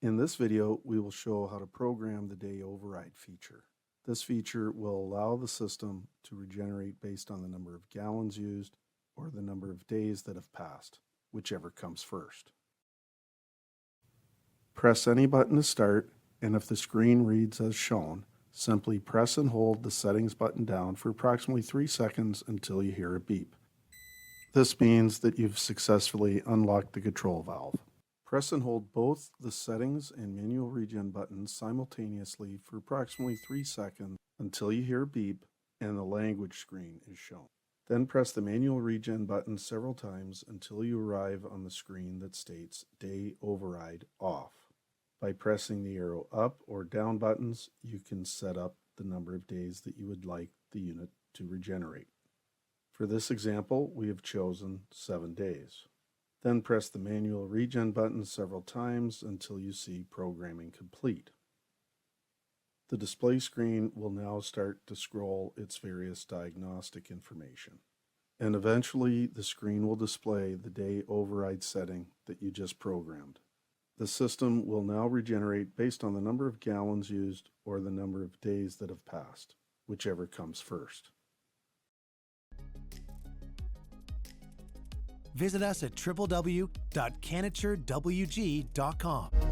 In this video, we will show how to program the day override feature. This feature will allow the system to regenerate based on the number of gallons used or the number of days that have passed, whichever comes first. Press any button to start, and if the screen reads as shown, simply press and hold the settings button down for approximately 3 seconds until you hear a beep. This means that you've successfully unlocked the control valve. Press and hold both the settings and manual regen buttons simultaneously for approximately 3 seconds until you hear a beep and the language screen is shown. Then press the manual regen button several times until you arrive on the screen that states Day Override Off. By pressing the arrow up or down buttons, you can set up the number of days that you would like the unit to regenerate. For this example, we have chosen 7 days. Then press the manual regen button several times until you see programming complete. The display screen will now start to scroll its various diagnostic information. And eventually the screen will display the day override setting that you just programmed. The system will now regenerate based on the number of gallons used or the number of days that have passed, whichever comes first. Visit us at www.CanatureWG.com.